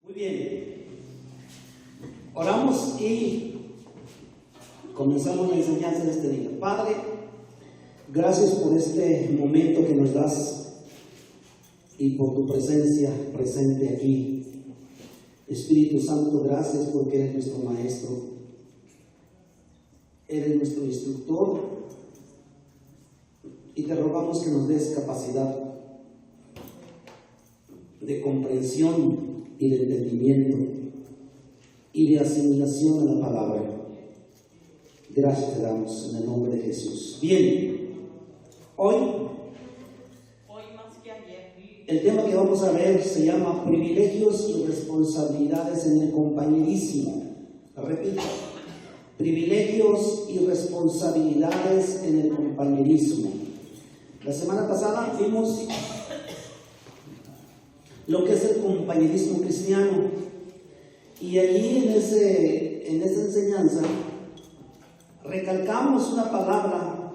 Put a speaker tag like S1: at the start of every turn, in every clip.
S1: Muy bien, oramos y comenzamos la enseñanza de este día. Padre, gracias por este momento que nos das y por tu presencia presente aquí. Espíritu Santo, gracias porque eres nuestro maestro, eres nuestro instructor y te rogamos que nos des capacidad de comprensión y de entendimiento y de asimilación a la palabra. Gracias te damos en el nombre de Jesús. Bien, hoy
S2: más que ayer.
S1: el tema que vamos a ver se llama privilegios y responsabilidades en el compañerismo. Repito, privilegios y responsabilidades en el compañerismo. La semana pasada vimos lo que es el compañerismo cristiano, y allí en esa enseñanza recalcamos una palabra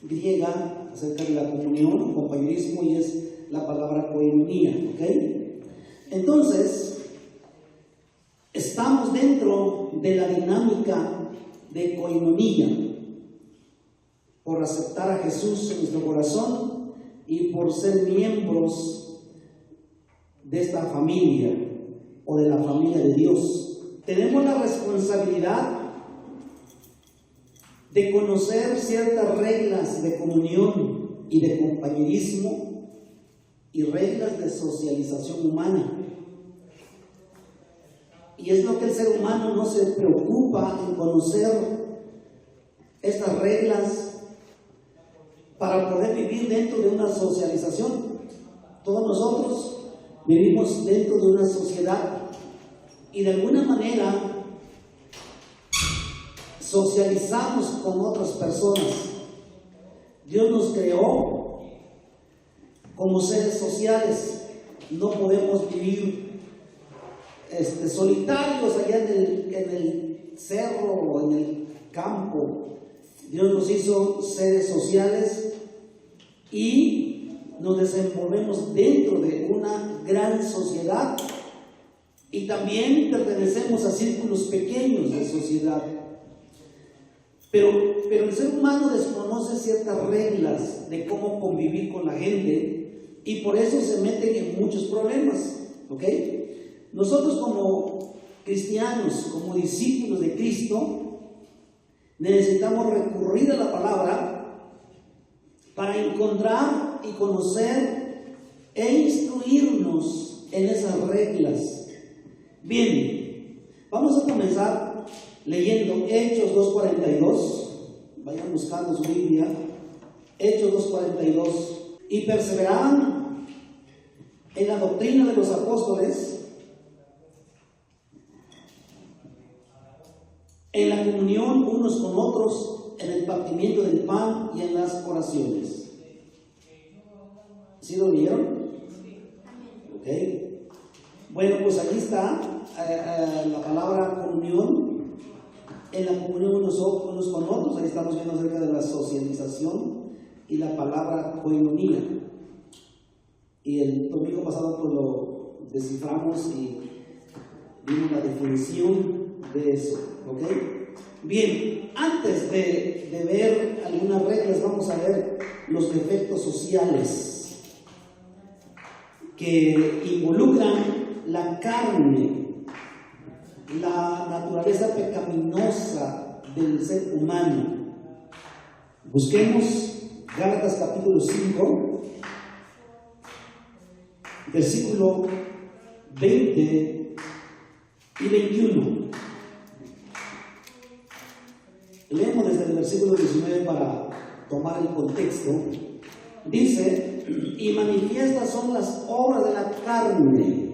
S1: griega acerca de la comunión, compañerismo, y es la palabra koinonia, ¿ok? Entonces, estamos dentro de la dinámica de koinonia por aceptar a Jesús en nuestro corazón y por ser miembros de esta familia o de la familia de Dios. Tenemos la responsabilidad de conocer ciertas reglas de comunión y de compañerismo y reglas de socialización humana. Y es lo que el ser humano no se preocupa en conocer estas reglas para poder vivir dentro de una socialización. Todos nosotros vivimos dentro de una sociedad y de alguna manera socializamos con otras personas. Dios nos creó como seres sociales. No podemos vivir solitarios allá en el cerro o en el campo. Dios nos hizo seres sociales y nos desenvolvemos dentro de una gran sociedad y también pertenecemos a círculos pequeños de sociedad. Pero el ser humano desconoce ciertas reglas de cómo convivir con la gente y por eso se meten en muchos problemas, ¿ok? Nosotros como cristianos, como discípulos de Cristo, necesitamos recurrir a la palabra para encontrar y conocer e instruirnos en esas reglas. Bien, vamos a comenzar leyendo Hechos 2:42. Vayan buscando su Biblia. Hechos 2:42. Y perseveraban en la doctrina de los apóstoles, en la comunión unos con otros, en el partimiento del pan y en las oraciones. ¿Sí lo vieron? Ok. Bueno, pues aquí está la palabra comunión. En la comunión unos con otros. Ahí estamos viendo acerca de la socialización y la palabra koinonia. Y el domingo pasado pues lo desciframos y vimos la definición de eso. ¿Ok? Bien, antes de ver algunas reglas, vamos a ver los defectos sociales que involucran la carne, la naturaleza pecaminosa del ser humano. Busquemos Gálatas capítulo 5, versículo 20 y 21. Leemos desde el versículo 19 para tomar el contexto. Dice: y manifiestas son las obras de la carne.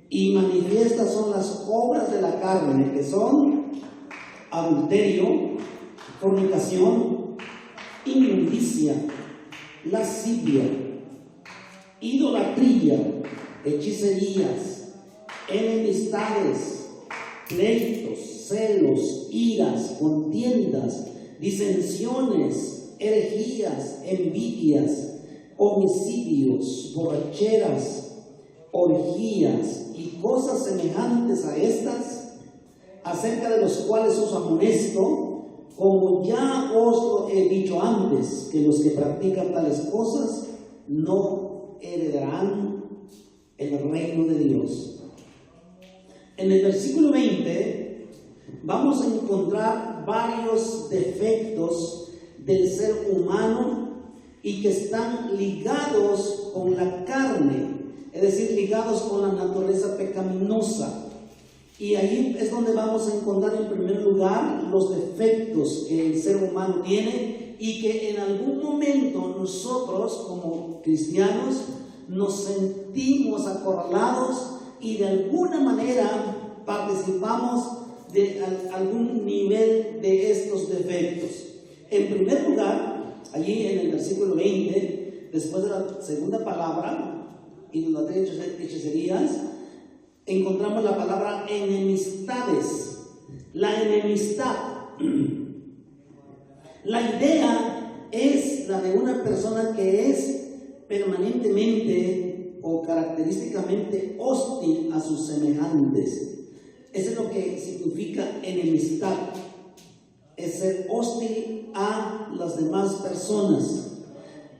S1: Y manifiestas son las obras de la carne, que son adulterio, fornicación, inmundicia, lascivia, idolatría, hechicerías, enemistades, pleitos, celos, iras, contiendas, disensiones, herejías, envidias, homicidios, borracheras, orgías y cosas semejantes a estas, acerca de los cuales os amonesto, como ya os lo he dicho antes, que los que practican tales cosas no heredarán el reino de Dios. En el versículo 20 vamos a encontrar varios defectos del ser humano y que están ligados con la carne, es decir, ligados con la naturaleza pecaminosa. Y ahí es donde vamos a encontrar en primer lugar los defectos que el ser humano tiene y que en algún momento nosotros como cristianos nos sentimos acorralados y de alguna manera participamos de algún nivel de estos defectos. En primer lugar, allí en el versículo 20, después de la segunda palabra, idolatría y hechicerías, encontramos la palabra enemistades. La enemistad. La idea es la de una persona que es permanentemente o característicamente hostil a sus semejantes. Eso es lo que significa enemistad. Es ser hostil a las demás personas.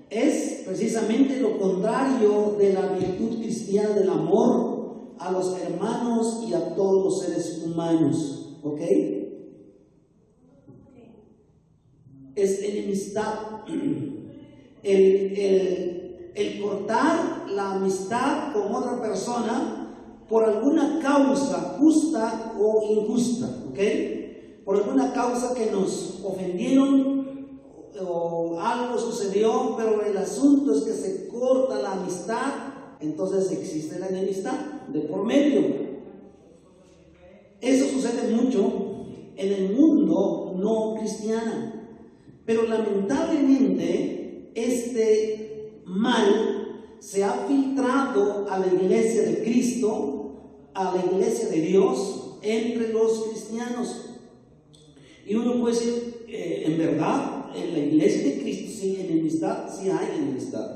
S1: Es precisamente lo contrario de la virtud cristiana del amor a los hermanos y a todos los seres humanos. ¿Ok? Es enemistad. El cortar la amistad con otra persona por alguna causa justa o injusta. ¿Ok? Por alguna causa que nos ofendieron o algo sucedió, pero el asunto es que se corta la amistad, entonces existe la enemistad de por medio. Eso sucede mucho en el mundo no cristiano, pero lamentablemente este mal se ha filtrado a la iglesia de Cristo, a la iglesia de Dios, entre los cristianos. Y uno puede decir, en verdad, en la iglesia de Cristo sí hay enemistad, sí hay enemistad.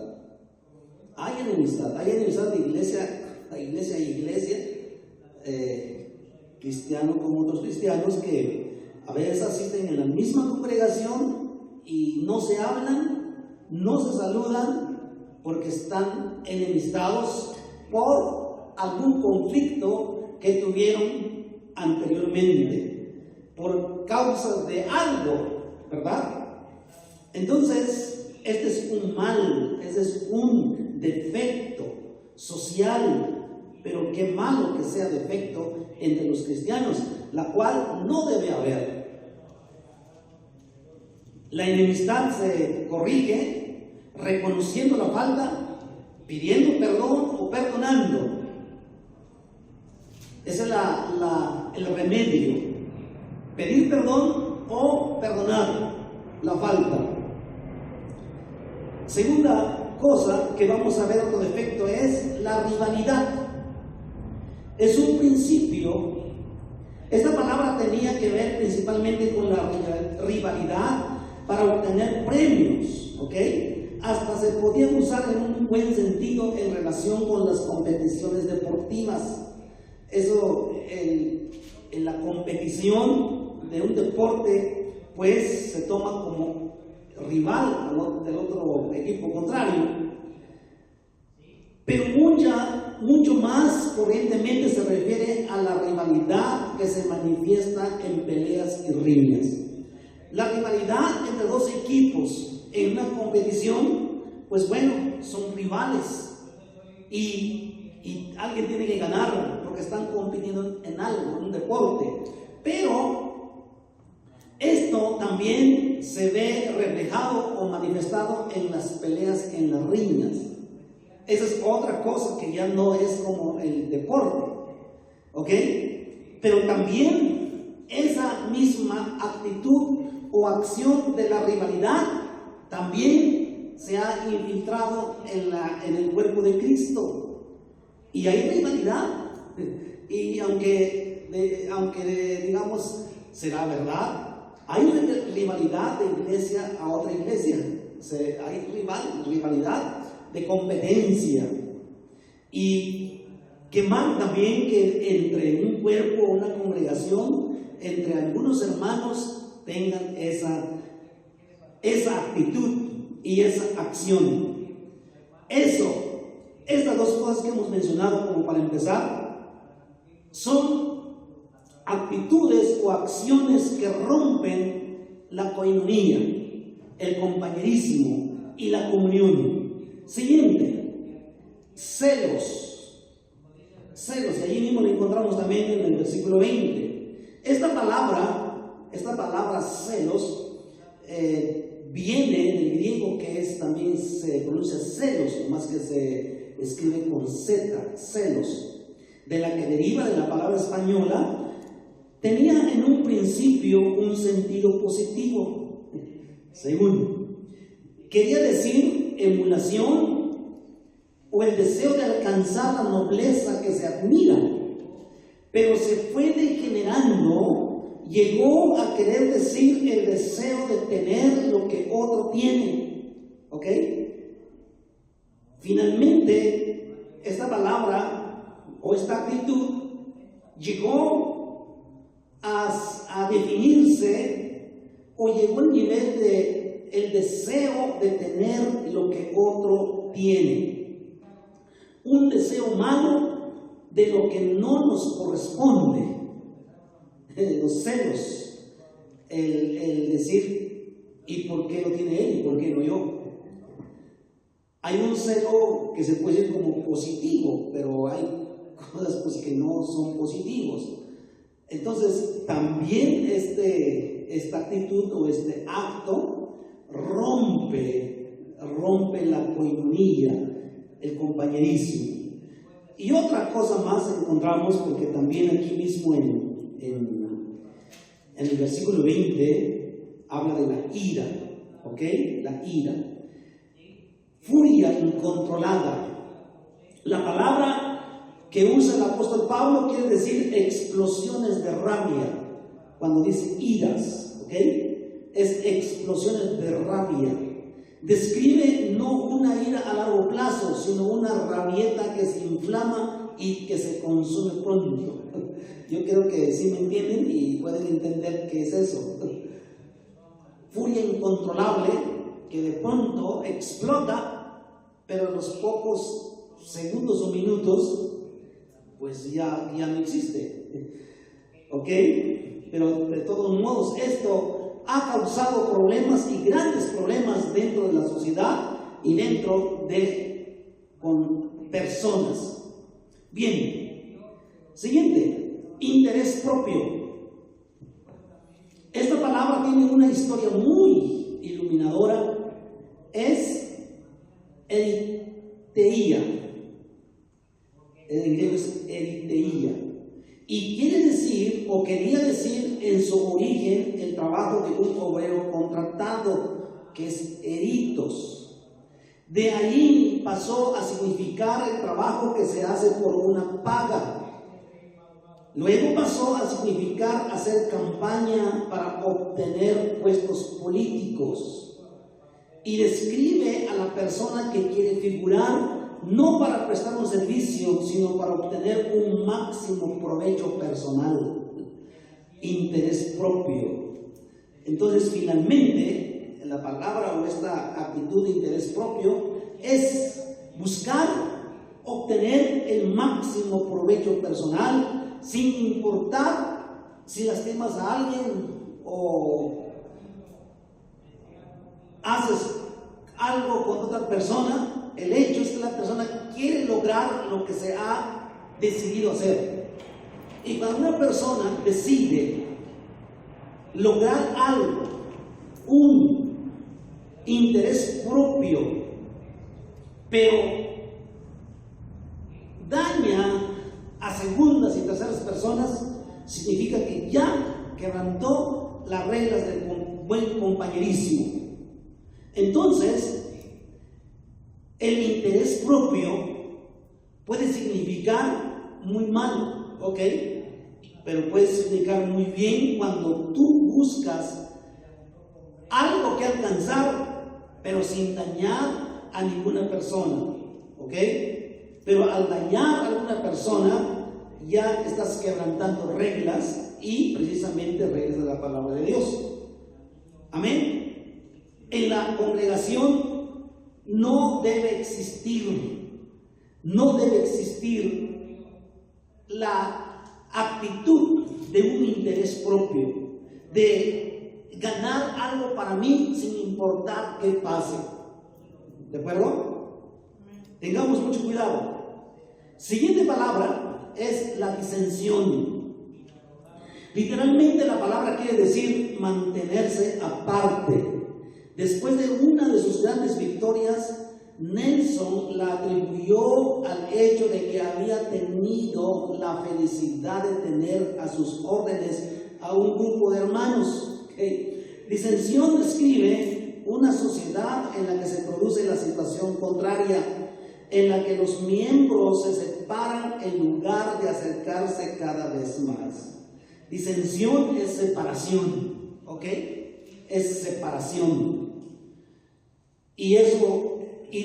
S1: Hay enemistad de iglesia a iglesia, cristiano con otros cristianos que a veces asisten en la misma congregación y no se hablan, no se saludan porque están enemistados por algún conflicto que tuvieron anteriormente, por causa de algo, ¿verdad? Entonces, este es un mal, este es un defecto social, pero qué malo que sea defecto entre los cristianos, la cual no debe haber. La enemistad se corrige reconociendo la falta, pidiendo perdón o perdonando. Ese es el remedio. Pedir perdón o perdonar la falta. Segunda cosa que vamos a ver, otro defecto, es la rivalidad. Es un principio. Esta palabra tenía que ver principalmente con la rivalidad para obtener premios, ¿ok? Hasta se podía usar en un buen sentido en relación con las competiciones deportivas. Eso, en la competición de un deporte, pues se toma como rival del otro equipo contrario, pero mucho más corrientemente se refiere a la rivalidad que se manifiesta en peleas y riñas. La rivalidad entre dos equipos en una competición, pues bueno, son rivales y alguien tiene que ganar porque están compitiendo en algo, en un deporte. Pero esto también se ve reflejado o manifestado en las peleas, en las riñas. Esa es otra cosa que ya no es como el deporte, ¿ok? Pero también esa misma actitud o acción de la rivalidad también se ha infiltrado en el cuerpo de Cristo. Y hay rivalidad. Y aunque digamos, será verdad, hay rivalidad de iglesia a otra iglesia. Hay rivalidad de competencia. Y Quemar también que entre un cuerpo, una congregación, entre algunos hermanos tengan esa actitud y esa acción. Estas dos cosas que hemos mencionado como para empezar, son actitudes o acciones que rompen la coinonía, el compañerismo y la comunión. Siguiente, celos. Y allí mismo lo encontramos también en el versículo 20. Esta palabra celos, viene del griego, que también se pronuncia celos, más que se escribe con Z, celos, de la que deriva de la palabra española. Tenía en un principio un sentido positivo. Segundo, quería decir emulación o el deseo de alcanzar la nobleza que se admira, pero se fue degenerando, llegó a querer decir el deseo de tener lo que otro tiene. ¿Ok? Finalmente, esta palabra o esta actitud llegó a definirse o llegó al nivel de el deseo de tener lo que otro tiene. Un deseo malo de lo que no nos corresponde. Los celos, el decir, ¿y por qué lo tiene él y por qué no yo? Hay un celo que se puede ver como positivo, pero hay cosas pues que no son positivos. Entonces también esta actitud o este acto rompe la coinonía, el compañerismo. Y otra cosa más encontramos, porque también aquí mismo en el versículo 20 habla de la ira, ¿ok? La ira. Furia incontrolada. La palabra que usa el apóstol Pablo quiere decir explosiones de rabia. Cuando dice iras, ¿ok? Es explosiones de rabia. Describe no una ira a largo plazo, sino una rabieta que se inflama y que se consume pronto. Yo creo que sí me entienden y pueden entender qué es eso. Furia incontrolable que de pronto explota, pero en los pocos segundos o minutos pues ya no existe. ¿Ok? Pero de todos modos esto ha causado problemas y grandes problemas dentro de la sociedad y dentro con personas. Bien, siguiente, interés propio. Esta palabra tiene una historia muy iluminadora. Es eriteia. En griego es eriteia. Y quiere decir, o quería decir en su origen, el trabajo de un obrero contratado, que es eritos. De ahí pasó a significar el trabajo que se hace por una paga. Luego pasó a significar hacer campaña para obtener puestos políticos. Y describe a la persona que quiere figurar no para prestar un servicio, sino para obtener un máximo provecho personal, interés propio. Entonces, finalmente, la palabra o esta actitud de interés propio es buscar obtener el máximo provecho personal, sin importar si lastimas a alguien o haces algo con otra persona. El hecho es que la persona quiere lograr lo que se ha decidido hacer. Y cuando una persona decide lograr algo, un interés propio, pero daña a segundas y terceras personas, significa que ya quebrantó las reglas del buen compañerismo. Entonces, el interés propio puede significar muy mal, ¿ok? Pero puede significar muy bien cuando tú buscas algo que alcanzar, pero sin dañar a ninguna persona, ¿ok? Pero al dañar a alguna persona, ya estás quebrantando reglas, y precisamente reglas de la palabra de Dios. Amén. En la congregación no debe existir la actitud de un interés propio, de ganar algo para mí sin importar qué pase. ¿De acuerdo? Tengamos mucho cuidado. Siguiente palabra es la disensión. Literalmente la palabra quiere decir mantenerse aparte. Después de una de sus grandes victorias, Nelson la atribuyó al hecho de que había tenido la felicidad de tener a sus órdenes a un grupo de hermanos. Disensión describe una sociedad en la que se produce la situación contraria, en la que los miembros se separan en lugar de acercarse cada vez más. Disensión es separación, ¿ok? Es separación. Y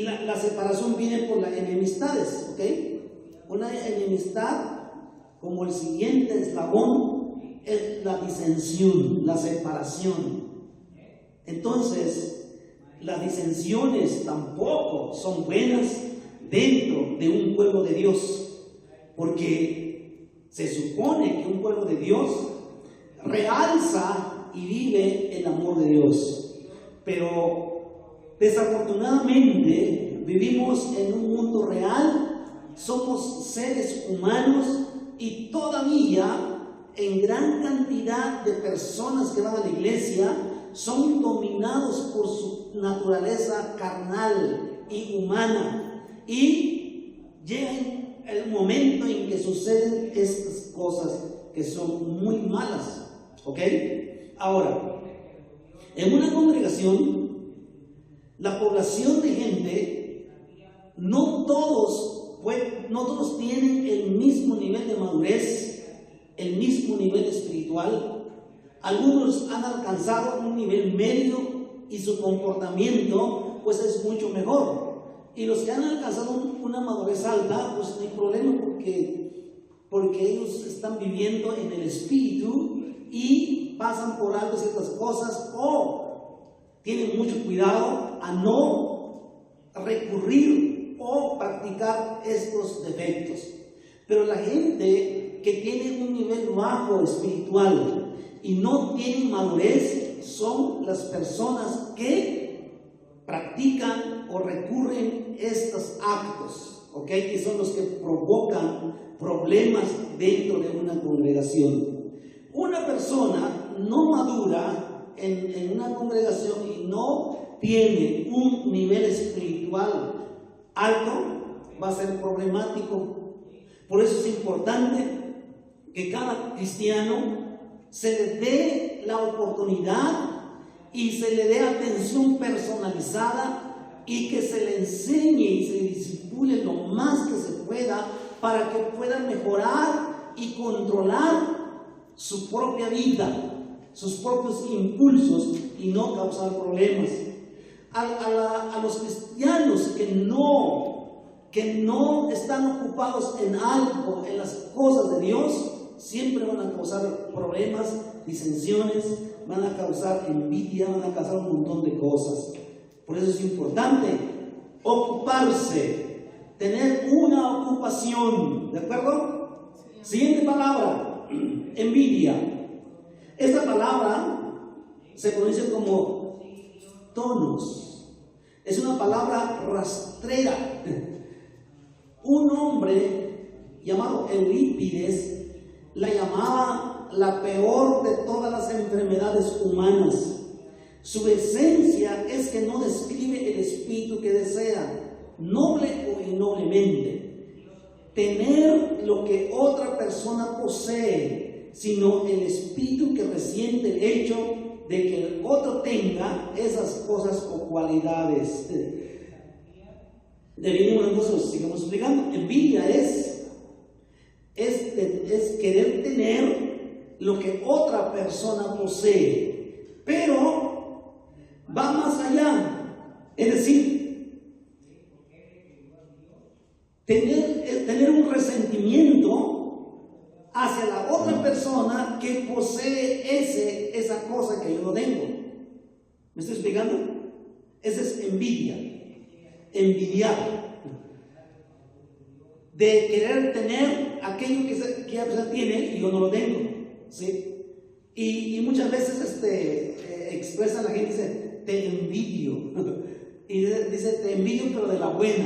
S1: la separación viene por las enemistades, ¿ok? Una enemistad, como el siguiente eslabón, es la disensión, la separación. Entonces, las disensiones tampoco son buenas dentro de un pueblo de Dios, porque se supone que un pueblo de Dios realza y vive el amor de Dios, pero desafortunadamente vivimos en un mundo real, somos seres humanos, y todavía en gran cantidad de personas que van a la iglesia son dominados por su naturaleza carnal y humana, y llega el momento en que suceden estas cosas que son muy malas, ¿ok? Ahora, en una congregación, la población de gente, no todos tienen el mismo nivel de madurez, el mismo nivel espiritual. Algunos han alcanzado un nivel medio y su comportamiento pues es mucho mejor. Y los que han alcanzado una madurez alta, pues no hay problema, porque ellos están viviendo en el espíritu y pasan por alto ciertas cosas, o tienen mucho cuidado a no recurrir o practicar estos defectos. Pero la gente que tiene un nivel bajo espiritual y no tienen madurez son las personas que practican o recurren estos actos, ¿ok? Que son los que provocan problemas dentro de una congregación. Una persona no madura en una congregación y no tiene un nivel espiritual alto, va a ser problemático. Por eso es importante que cada cristiano se le dé la oportunidad y se le dé atención personalizada, y que se le enseñe y se le discipule lo más que se pueda para que pueda mejorar y controlar su propia vida, sus propios impulsos, y no causar problemas. A los cristianos que no están ocupados en algo, en las cosas de Dios, siempre van a causar problemas, disensiones, van a causar envidia, van a causar un montón de cosas. Por eso es importante ocuparse, tener una ocupación, ¿de acuerdo? Siguiente palabra, envidia. Esta palabra se pronuncia como tonos. Es una palabra rastrera. Un hombre llamado Eurípides la llamaba la peor de todas las enfermedades humanas. Su esencia es que no describe el espíritu que desea, noble o innoblemente, tener lo que otra persona posee, sino el espíritu que resiente el hecho de que el otro tenga esas cosas o cualidades. Nosotros sigamos explicando. Envidia es querer tener lo que otra persona posee, pero va más allá. Es decir, tener resentimiento hacia la otra persona que posee esa cosa que yo no tengo. ¿Me estoy explicando? Esa es envidia. Envidiar. De querer tener aquello que ella persona tiene y yo no lo tengo. ¿Sí? Y muchas veces expresa la gente, dice, te envidio. Y dice, te envidio pero de la buena.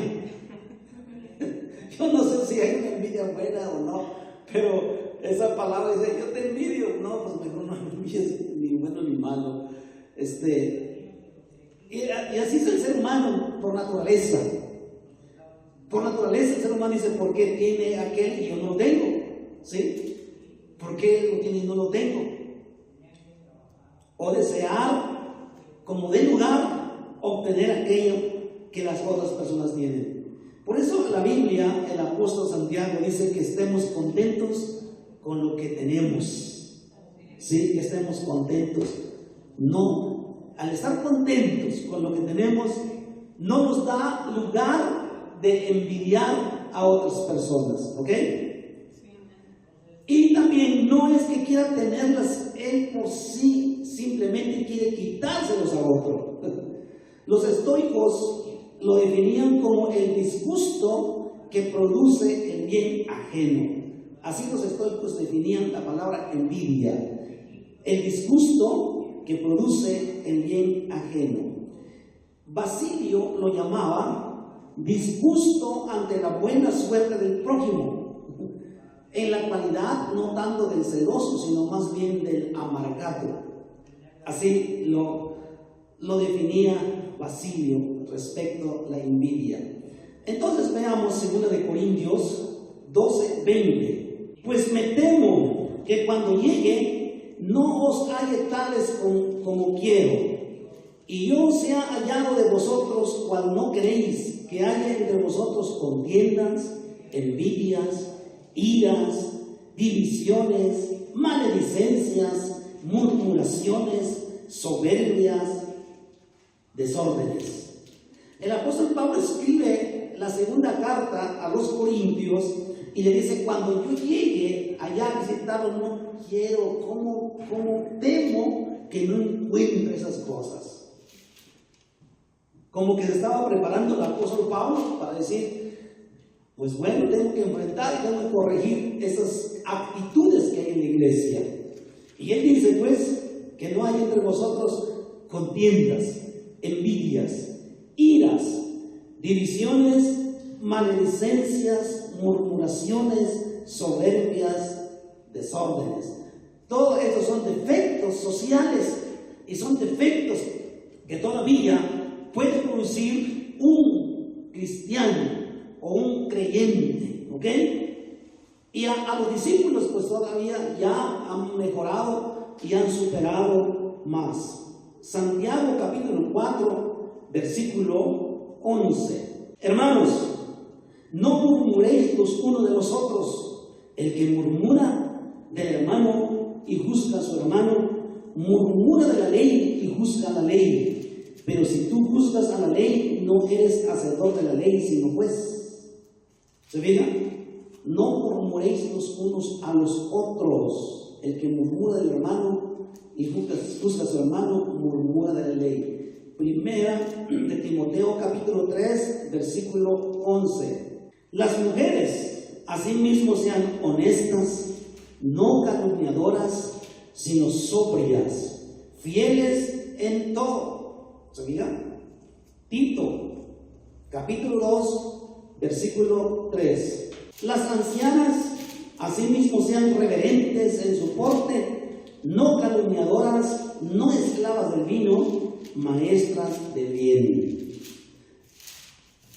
S1: Yo no sé si hay una envidia buena o no, pero esa palabra dice, yo te envidio. No, pues mejor no envidies ni bueno ni malo. Y así es el ser humano por naturaleza. Por naturaleza el ser humano dice, ¿por qué tiene aquel y yo no lo tengo? ¿Sí? ¿Por qué él lo tiene y no lo tengo? O desear, como de lugar, obtener aquello que las otras personas tienen. Por eso la Biblia, el apóstol Santiago dice que estemos contentos con lo que tenemos. Sí, que estemos contentos. No, al estar contentos con lo que tenemos, no nos da lugar de envidiar a otras personas. ¿Ok? Y también no es que quiera tenerlas él por sí, simplemente quiere quitárselos a otro. Los estoicos lo definían como el disgusto que produce el bien ajeno. Así los estoicos definían la palabra envidia. El disgusto que produce el bien ajeno. Basilio lo llamaba disgusto ante la buena suerte del prójimo. En la cualidad no tanto del celoso, sino más bien del amargado. Así lo definía Basilio respecto a la envidia. Entonces veamos 2 de Corintios 12:20. Pues me temo que cuando llegue no os halle tales como quiero, y yo sea hallado de vosotros cual no queréis, que haya entre vosotros contiendas, envidias, iras, divisiones, maledicencias, murmuraciones, soberbias, desórdenes. El apóstol Pablo escribe la segunda carta a los Corintios y le dice, cuando yo llegue allá a visitarlo, no quiero, como temo que no encuentre esas cosas. Como que se estaba preparando el apóstol Pablo para decir, pues bueno, tengo que enfrentar y tengo que corregir esas actitudes que hay en la iglesia. Y él dice, pues, que no hay entre vosotros contiendas, envidias, iras, divisiones, maledicencias, murmuraciones, soberbias, desórdenes. Todos estos son defectos sociales y son defectos que todavía puede producir un cristiano o un creyente, ¿ok? Y a los discípulos pues todavía ya han mejorado y han superado más. Santiago capítulo 4 versículo 11. Hermanos, no murmuréis los unos de los otros. El que murmura del hermano y juzga a su hermano, murmura de la ley y juzga la ley. Pero si tú juzgas a la ley, no eres hacedor de la ley, sino juez. ¿Se fijan? No murmuréis los unos a los otros. El que murmura del hermano y juzga a su hermano, murmura de la ley. Primera de Timoteo capítulo 3 versículo 11. Las mujeres asimismo sean honestas, no calumniadoras, sino sobrias, fieles en todo. ¿Se fijan? Tito capítulo 2 versículo 3. Las ancianas asimismo sean reverentes en su porte, no calumniadoras, no esclavas del vino, maestras del bien.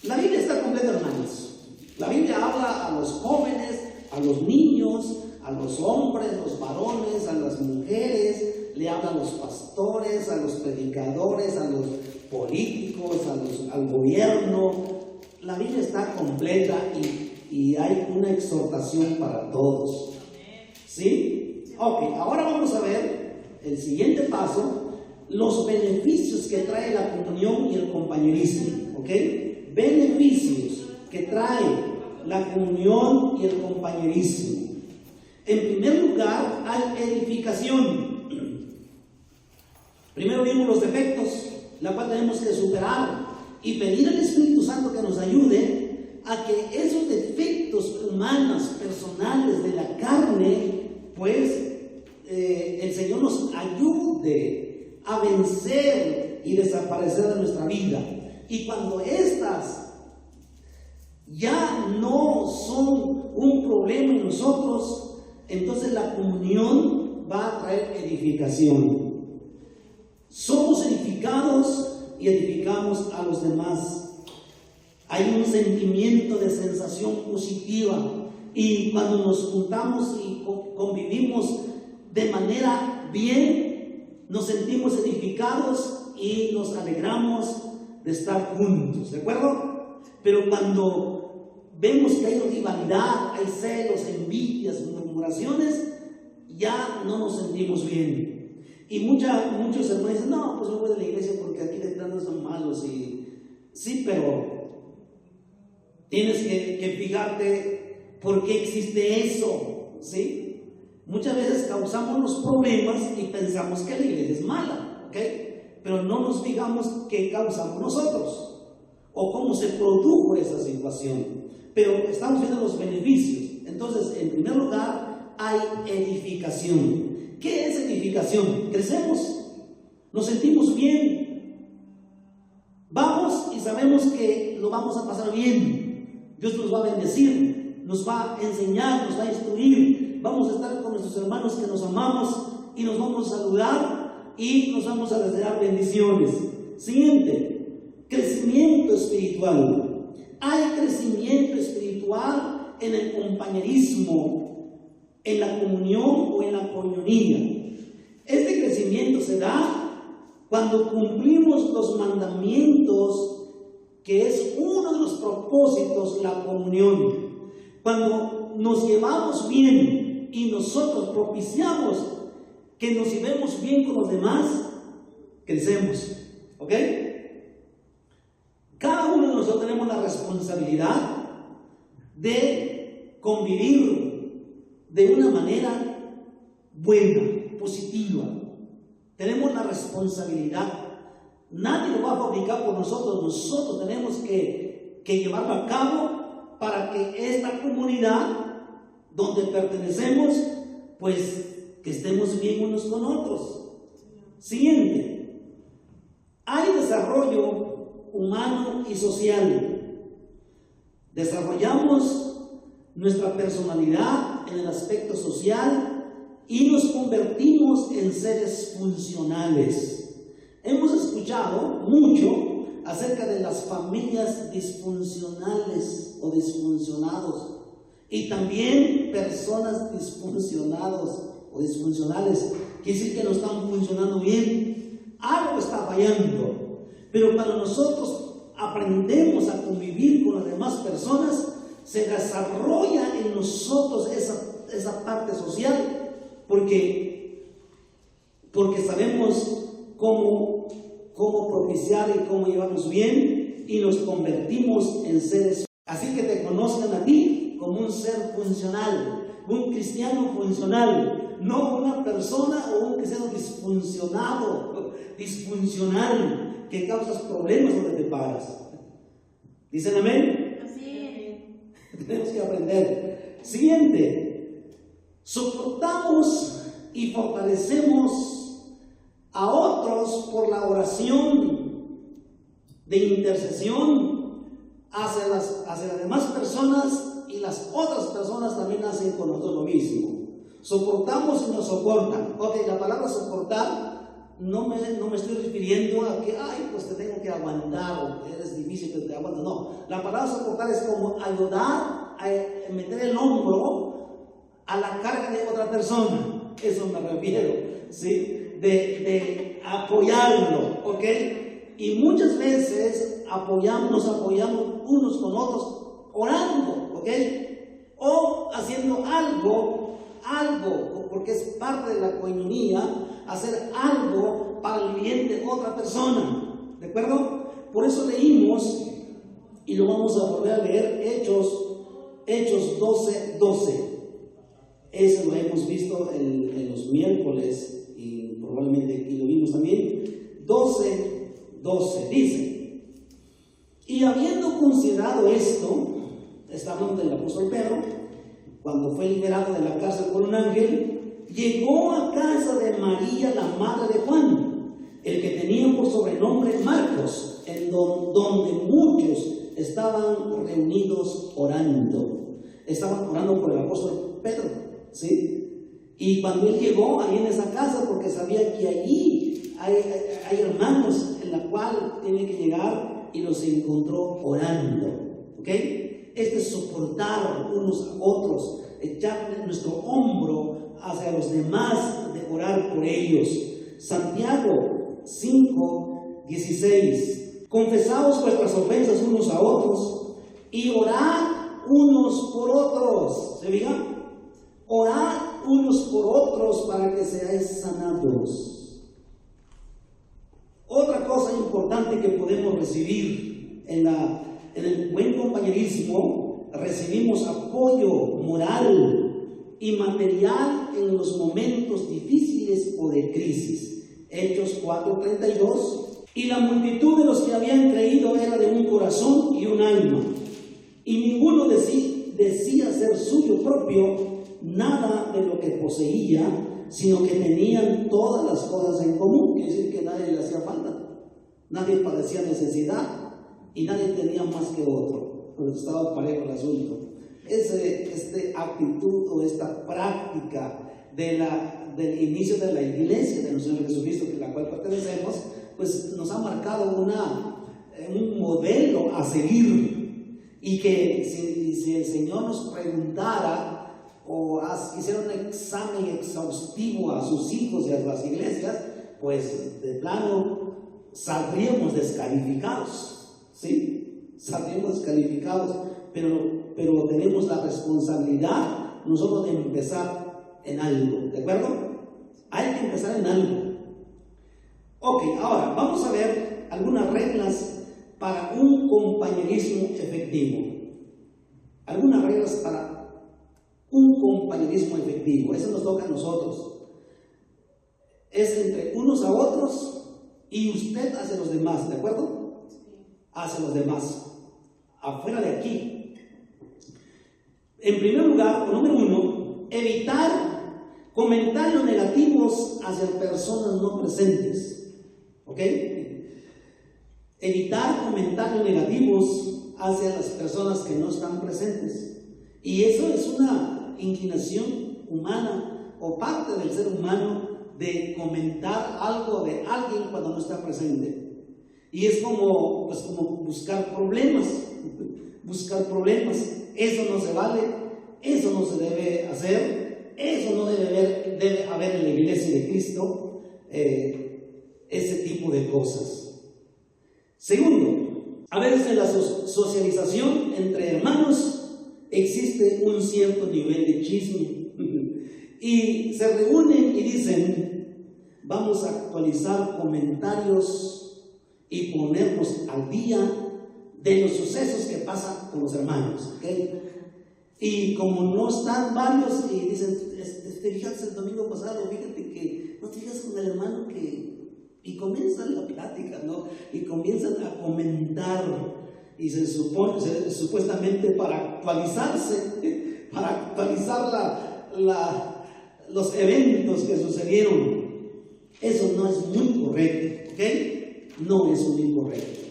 S1: La Biblia está completa, hermanos. La Biblia habla a los jóvenes, a los niños, a los hombres, los varones, a las mujeres, le habla a los pastores, a los predicadores, a los políticos, al gobierno. La Biblia está completa y hay una exhortación para todos. ¿Sí? Ok, ahora vamos a ver el siguiente paso, los beneficios que trae la comunión y el compañerismo. ¿Ok? Beneficios que trae la comunión y el compañerismo. En primer lugar, hay edificación. Primero vimos los defectos, la cual tenemos que superar y pedir al Espíritu Santo que nos ayude a que esos defectos humanos, personales de la carne, pues el Señor nos ayude a vencer y desaparecer de nuestra vida. Y cuando estas ya no son un problema en nosotros, entonces la comunión va a traer edificación. Somos edificados y edificamos a los demás. Hay un sentimiento de sensación positiva, y cuando nos juntamos y convivimos de manera bien, nos sentimos edificados y nos alegramos de estar juntos, ¿de acuerdo? Pero cuando vemos que hay rivalidad, hay celos, envidias, murmuraciones, ya no nos sentimos bien. Y muchos hermanos dicen, no, pues no voy de la iglesia porque aquí de plano son malos. Y sí, pero tienes que fijarte por qué existe eso, ¿sí? Muchas veces causamos los problemas y pensamos que la iglesia es mala, ¿ok? Pero no nos fijamos qué causamos nosotros o cómo se produjo esa situación. Pero estamos viendo los beneficios. Entonces, en primer lugar, hay edificación. ¿Qué es edificación? Crecemos, nos sentimos bien, vamos y sabemos que lo vamos a pasar bien. Dios nos va a bendecir, nos va a enseñar, nos va a instruir. Vamos a estar con nuestros hermanos que nos amamos y nos vamos a saludar y nos vamos a desear bendiciones. Siguiente, crecimiento espiritual. Hay crecimiento espiritual en el compañerismo, en la comunión o en la coinonía. Este crecimiento se da cuando cumplimos los mandamientos, que es uno de los propósitos, la comunión. Cuando nos llevamos bien y nosotros propiciamos que nos llevemos bien con los demás, crecemos, ¿ok? Cada uno de nosotros tenemos la responsabilidad de convivir de una manera buena, positiva. Tenemos la responsabilidad. Nadie lo va a fabricar por nosotros. Nosotros tenemos que llevarlo a cabo para que esta comunidad donde pertenecemos, pues que estemos bien unos con otros. Siguiente, hay desarrollo humano y social. Desarrollamos nuestra personalidad en el aspecto social y nos convertimos en seres funcionales. Hemos escuchado mucho acerca de las familias disfuncionales o disfuncionados, y también personas disfuncionados o disfuncionales. Quiere decir que no están funcionando bien, algo está fallando. Pero cuando nosotros aprendemos a convivir con las demás personas, se desarrolla en nosotros esa parte social, porque sabemos cómo propiciar y cómo llevarnos bien, y nos convertimos en seres. Así que te conozcan a ti como un ser funcional, un cristiano funcional, no una persona o un cristiano disfuncional, que causas problemas donde te paras. ¿Dicen amén?
S2: Así.
S1: Tenemos que aprender. Siguiente, soportamos y fortalecemos a otros por la oración de intercesión hacia las demás personas, y las otras personas también hacen con nosotros lo mismo. Soportamos y nos soportan. Ok, la palabra soportar no me estoy refiriendo a que, pues te tengo que aguantar, o eres difícil que te aguantes. No, la palabra soportar es como ayudar a meter el hombro a la carga de otra persona. Eso me refiero, ¿sí? De apoyarlo, ¿ok? Y muchas veces nos apoyamos unos con otros orando, ¿ok? O haciendo algo, porque es parte de la coinonía, hacer algo para el bien de otra persona, ¿de acuerdo? Por eso leímos, y lo vamos a volver a leer, Hechos Hechos 12:12. Eso lo hemos visto en los miércoles y probablemente aquí lo vimos también. 12:12 dice: y habiendo considerado esto, está hablando del apóstol Pedro, cuando fue liberado de la cárcel por un ángel, llegó a casa de María, la madre de Juan, el que tenía por sobrenombre Marcos, en donde muchos estaban reunidos orando. Estaban orando por el apóstol Pedro, ¿sí? Y cuando él llegó ahí en esa casa, porque sabía que allí hay hermanos en la cual tiene que llegar, y los encontró orando, ¿ok? Este es soportar unos a otros, echar nuestro hombro hacia los demás, de orar por ellos. Santiago 5:16: confesaos vuestras ofensas unos a otros y orad unos por otros. ¿Se fijan? Orad unos por otros para que seáis sanados. Otra cosa importante que podemos recibir en el buen compañerismo, recibimos apoyo moral y material en los momentos difíciles o de crisis. Hechos 4:32: y la multitud de los que habían creído era de un corazón y un alma, y ninguno decía ser suyo propio nada de lo que poseía, sino que tenían todas las cosas en común. Quiere decir que nadie le hacía falta, nadie padecía necesidad y nadie tenía más que otro, pero estaba parejo el asunto. Esta actitud o esta práctica del inicio de la iglesia de nuestro Señor Jesucristo, a la cual pertenecemos, pues nos ha marcado un modelo a seguir, y que si el Señor nos preguntara o hiciera un examen exhaustivo a sus hijos y a las iglesias, pues de plano saldríamos descalificados, ¿sí? Saldríamos descalificados, pero tenemos la responsabilidad nosotros de empezar en algo, ¿de acuerdo? Hay que empezar en algo. Ok, ahora vamos a ver algunas reglas para un compañerismo efectivo. Algunas reglas para un compañerismo efectivo. Eso nos toca a nosotros. Es entre unos a otros y usted hacia los demás, ¿de acuerdo? Hacia los demás, afuera de aquí. En primer lugar, número 1, evitar comentarios negativos hacia personas no presentes, ¿ok? Evitar comentarios negativos hacia las personas que no están presentes. Y eso es una inclinación humana o parte del ser humano, de comentar algo de alguien cuando no está presente. Y es como buscar problemas. Eso no se vale, eso no se debe hacer, eso no debe haber en la iglesia de Cristo, ese tipo de cosas. Segundo, a veces en la socialización entre hermanos existe un cierto nivel de chisme. Y se reúnen y dicen: vamos a actualizar comentarios y ponernos al día de los sucesos que pasan con los hermanos, ¿okay? Y como no están varios, y dicen: te fijaste el domingo pasado, fíjate que no te fijas con el hermano que... Y comienzan la plática, ¿no? Y comienzan a comentar, y se supone, supuestamente para actualizarse, para actualizar los eventos que sucedieron. Eso no es muy correcto, ¿ok? No es muy correcto.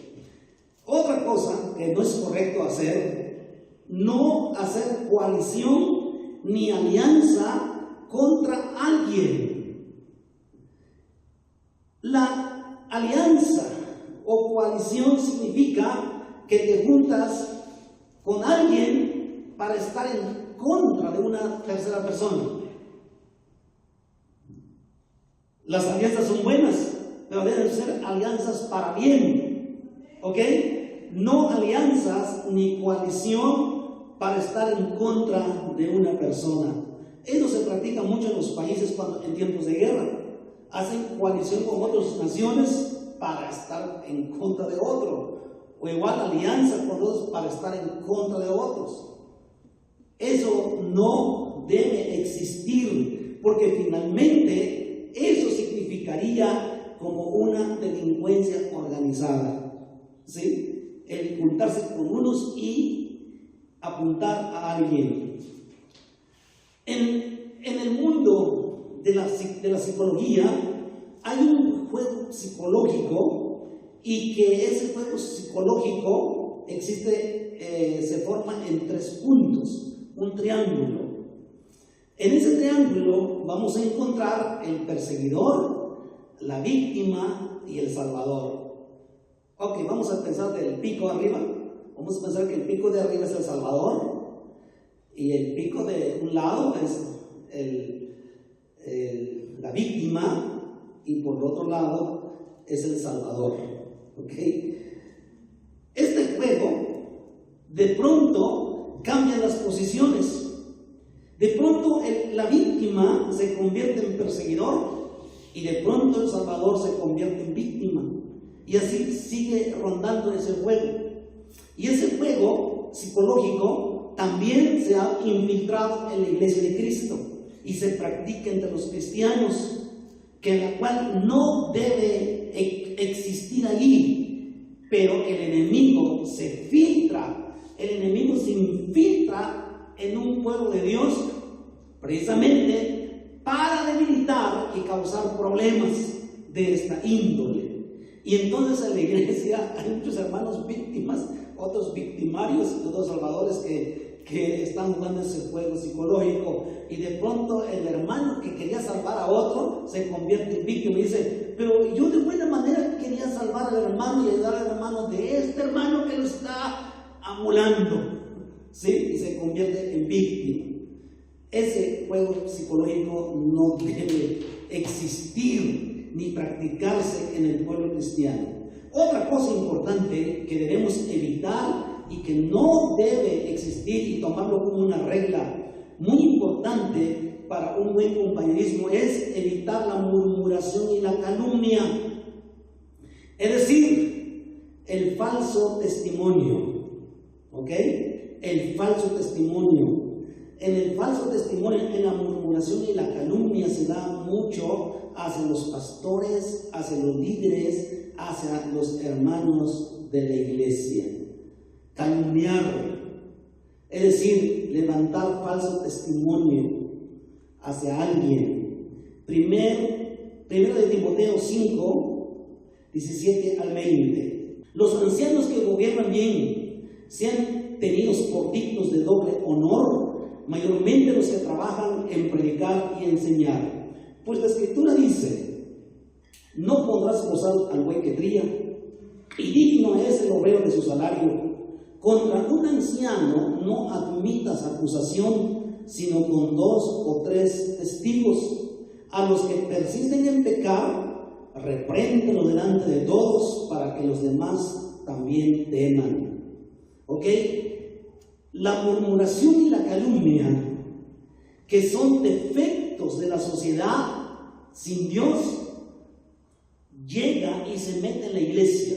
S1: Otra cosa que no es correcto hacer: no hacer coalición ni alianza contra alguien. La alianza o coalición significa que te juntas con alguien para estar en contra de una tercera persona. Las alianzas son buenas, pero deben ser alianzas para bien, ¿ok? No alianzas ni coalición para estar en contra de una persona. Eso se practica mucho en los países en tiempos de guerra. Hacen coalición con otras naciones para estar en contra de otro, o igual alianza con otros para estar en contra de otros. Eso no debe existir, porque finalmente eso significaría como una delincuencia organizada, ¿sí? El juntarse con unos y apuntar a alguien. En el mundo de la psicología hay un juego psicológico, y que ese juego psicológico se forma en 3 puntos, un triángulo. En ese triángulo vamos a encontrar el perseguidor, la víctima y el salvador. Ok, vamos a pensar del pico arriba. Vamos a pensar que el pico de arriba es el salvador y el pico de un lado es la víctima, y por el otro lado es el salvador. ¿Ok? Este juego de pronto cambia las posiciones. De pronto la víctima se convierte en perseguidor y de pronto el salvador se convierte en víctima, y así sigue rondando ese juego. Y ese juego psicológico también se ha infiltrado en la iglesia de Cristo y se practica entre los cristianos, que la cual no debe existir allí, pero el enemigo se infiltra en un pueblo de Dios precisamente para debilitar y causar problemas de esta índole. Y entonces en la iglesia hay muchos hermanos víctimas, otros victimarios, otros salvadores que están jugando ese juego psicológico, y de pronto el hermano que quería salvar a otro se convierte en víctima y dice: pero yo de buena manera quería salvar al hermano y ayudar al hermano de este hermano que lo está amolando, ¿sí? Y se convierte en víctima. Ese juego psicológico no debe existir ni practicarse en el pueblo cristiano. Otra cosa importante que debemos evitar y que no debe existir y tomarlo como una regla muy importante para un buen compañerismo es evitar la murmuración y la calumnia, es decir, el falso testimonio. ¿Ok? El falso testimonio. En el falso testimonio, en la murmuración y la calumnia se da mucho hacia los pastores, hacia los líderes, hacia los hermanos de la iglesia. Calumniar, es decir, levantar falso testimonio hacia alguien. Primero de Timoteo 5, 17 al 20. Los ancianos que gobiernan bien sean tenidos por dignos de doble honor, mayormente los que trabajan en predicar y enseñar. Pues la Escritura dice: no pondrás bozal al buey que tría, y digno es el obrero de su salario. Contra un anciano no admitas acusación, sino con 2 o 3 testigos. A los que persisten en pecar, repréndelo delante de todos, para que los demás también teman. ¿Ok? La murmuración y la calumnia, que son defectos de la sociedad sin Dios, llega y se mete en la iglesia.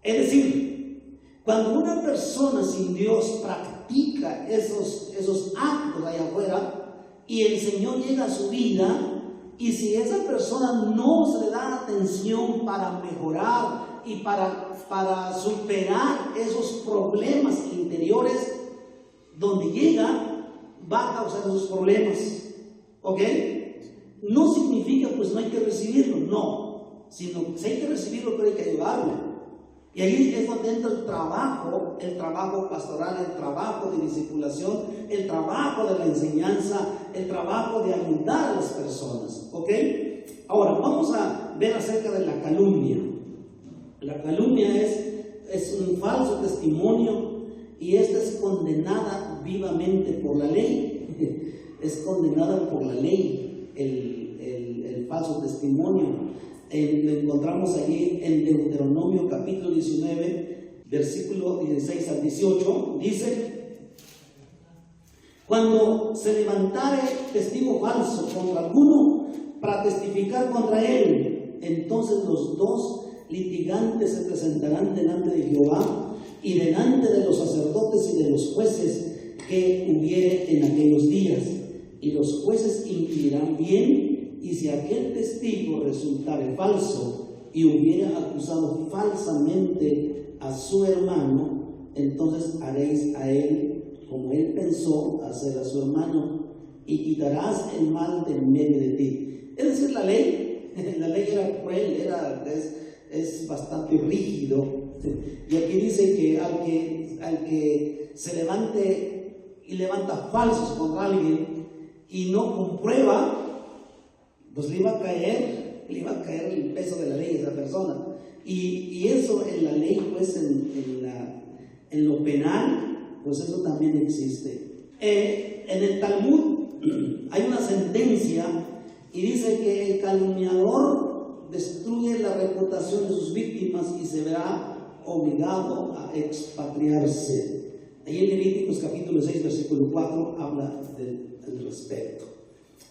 S1: Es decir, cuando una persona sin Dios practica esos actos allá afuera, y el Señor llega a su vida, y si esa persona no se le da atención para mejorar y para superar esos problemas interiores, donde llega va a causar esos problemas. ¿Ok? No significa pues no hay que recibirlo, no, sino que hay que recibirlo, pero hay que ayudarlo. Y ahí es donde entra el trabajo pastoral, el trabajo de discipulación, el trabajo de la enseñanza, el trabajo de ayudar a las personas. ¿Ok? Ahora vamos a ver acerca de la calumnia. La calumnia es un falso testimonio, y esta es condenada vivamente por la ley. Es condenada por la ley el falso testimonio. Lo encontramos allí en Deuteronomio capítulo 19, versículo 16 al 18. Dice: cuando se levantare testigo falso contra alguno para testificar contra él, entonces los 2 litigantes se presentarán delante de Jehová y delante de los sacerdotes y de los jueces que hubiere en aquellos días, y los jueces inquirirán bien, y si aquel testigo resultare falso y hubiera acusado falsamente a su hermano, entonces haréis a él como él pensó hacer a su hermano, y quitarás el mal de en medio de ti. Es decir, la ley era cruel, es bastante rígido. Y aquí dice que al que se levante y levanta falsos contra alguien y no comprueba, pues le iba a caer el peso de la ley a esa persona. Y eso en la ley, pues en lo penal, pues eso también existe. En el Talmud hay una sentencia y dice que el calumniador destruye la reputación de sus víctimas y se verá obligado a expatriarse. Ahí en Levíticos capítulo 6, versículo 4 habla del respecto.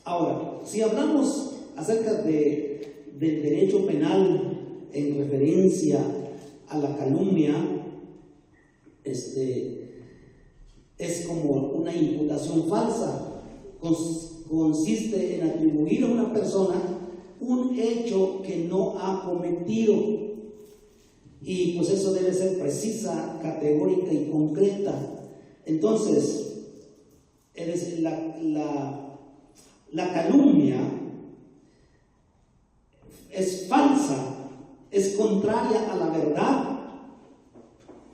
S1: Ahora, si hablamos acerca del derecho penal en referencia a la calumnia, es como una imputación falsa. Consiste en atribuir a una persona un hecho que no ha cometido, y pues eso debe ser precisa, categórica y concreta. Entonces, la calumnia es falsa, es contraria a la verdad,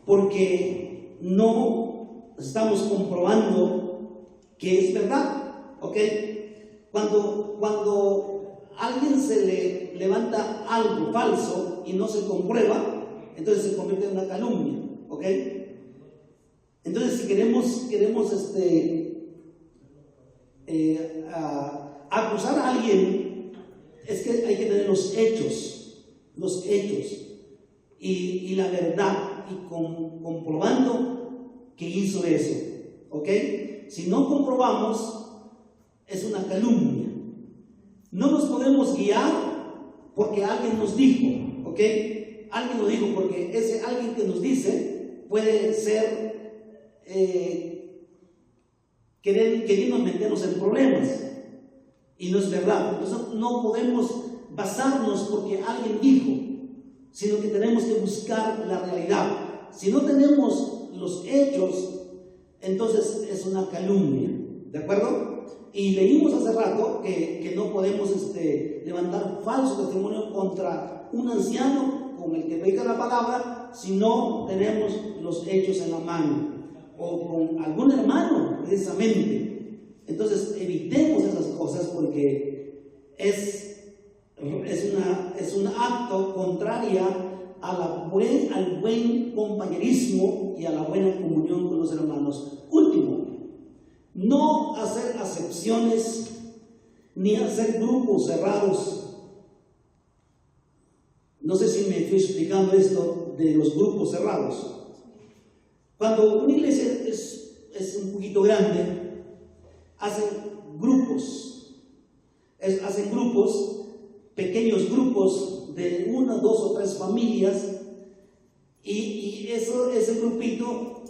S1: porque no estamos comprobando que es verdad. ¿Ok? Cuando a alguien se le levanta algo falso y no se comprueba, entonces se convierte en una calumnia. ¿Ok? Entonces, si queremos acusar a alguien, es que hay que tener los hechos y la verdad, y comprobando que hizo eso. ¿Ok? Si no comprobamos, es una calumnia. No nos podemos guiar porque alguien nos dijo, ¿ok? Alguien nos dijo, porque ese alguien que nos dice puede ser queriendo meternos en problemas, y no es verdad. Entonces no podemos basarnos porque alguien dijo, sino que tenemos que buscar la realidad. Si no tenemos los hechos, entonces es una calumnia, ¿de acuerdo? Y leímos hace rato que no podemos levantar falso testimonio contra un anciano con el que predica la palabra si no tenemos los hechos en la mano, o con algún hermano precisamente. Entonces evitemos esas cosas, porque es un acto contrario al buen compañerismo y a la buena comunión con los hermanos. Último, no hacer acepciones ni hacer grupos cerrados. No sé si me estoy explicando esto de los grupos cerrados. Cuando una iglesia es un poquito grande, hacen grupos, pequeños grupos de 1, 2 o 3 familias, y ese grupito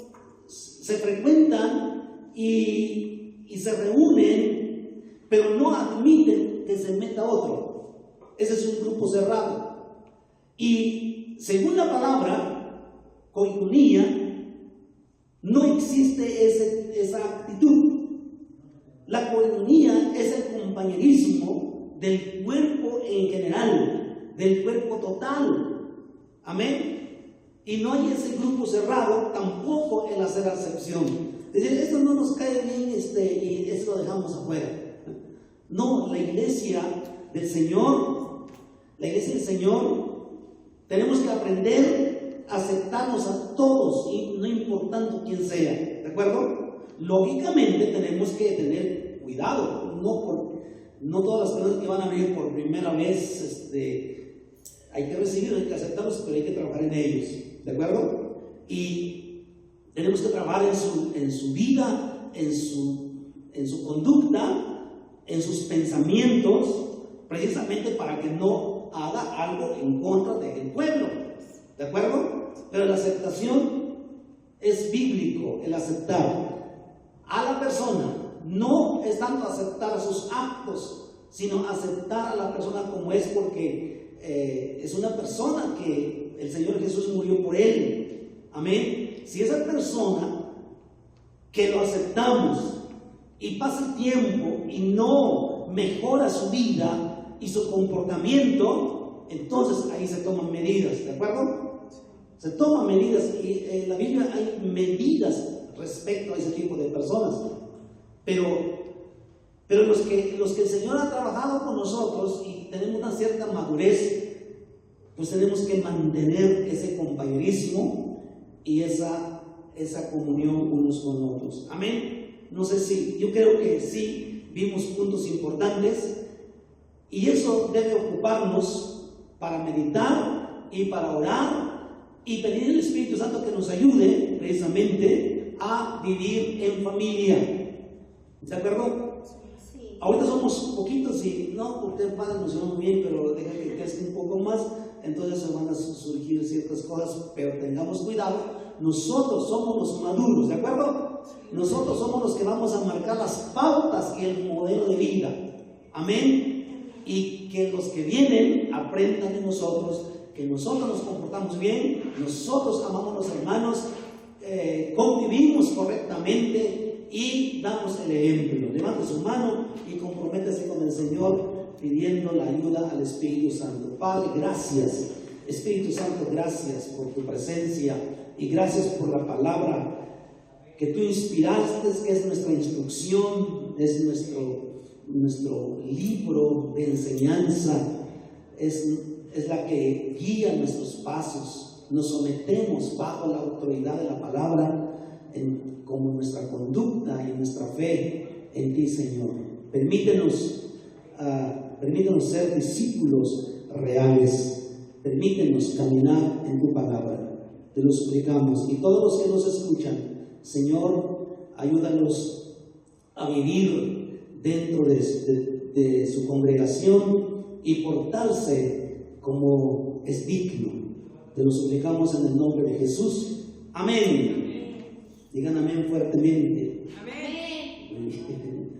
S1: se frecuentan y se reúnen, pero no admiten que se meta otro. Ese es un grupo cerrado. Y según la palabra, coinonía, no existe esa actitud. La coinonía es el compañerismo del cuerpo en general, del cuerpo total. Amén. Y no hay ese grupo cerrado, tampoco el hacer acepción. Es decir, esto no nos cae bien y eso lo dejamos afuera. No, la iglesia del Señor, tenemos que aprender a aceptarnos a todos, y no importando quién sea, ¿de acuerdo? Lógicamente tenemos que tener cuidado, no todas las personas que van a venir por primera vez hay que recibirlos, hay que aceptarlos, pero hay que trabajar en ellos, ¿de acuerdo? Y tenemos que trabajar en su vida, en su conducta, en sus pensamientos, precisamente para que no haga algo en contra del pueblo, ¿de acuerdo? Pero la aceptación es bíblico, el aceptar. la persona. No es tanto aceptar sus actos, sino aceptar a la persona como es, porque es una persona que el Señor Jesús murió por él. Amén. Si esa persona que lo aceptamos y pasa el tiempo y no mejora su vida y su comportamiento, entonces ahí se toman medidas, ¿de acuerdo? Se toman medidas, y en la Biblia hay medidas respecto a ese tipo de personas. Pero los que el Señor ha trabajado con nosotros y tenemos una cierta madurez, pues tenemos que mantener ese compañerismo y esa comunión unos con otros. Amén. No sé si, yo creo que sí vimos puntos importantes, y eso debe ocuparnos para meditar y para orar y pedir al Espíritu Santo que nos ayude precisamente a vivir en familia. ¿De acuerdo? Sí. Ahorita somos poquitos y no, porque el Padre nos llevamos bien, pero deja que crezca un poco más, entonces se van a surgir ciertas cosas, pero tengamos cuidado. Nosotros somos los maduros, ¿de acuerdo? Nosotros somos los que vamos a marcar las pautas y el modelo de vida. Amén. Y que los que vienen aprendan de nosotros, que nosotros nos comportamos bien, nosotros amamos a los hermanos, convivimos correctamente y damos el ejemplo. Levante su mano y comprométase con el Señor pidiendo la ayuda al Espíritu Santo. Padre, gracias. Espíritu Santo, gracias por tu presencia y gracias por la palabra que tú inspiraste, que es nuestra instrucción, es nuestro libro de enseñanza, es la que guía nuestros pasos. Nos sometemos bajo la autoridad de la palabra como nuestra conducta y nuestra fe en ti, Señor. Permítenos ser discípulos reales. Permítenos caminar en tu palabra. Te lo suplicamos. Y todos los que nos escuchan, Señor, ayúdanos a vivir dentro de su congregación y portarse como es digno. Te lo suplicamos en el nombre de Jesús. Amén. Digan amén fuertemente. Amén.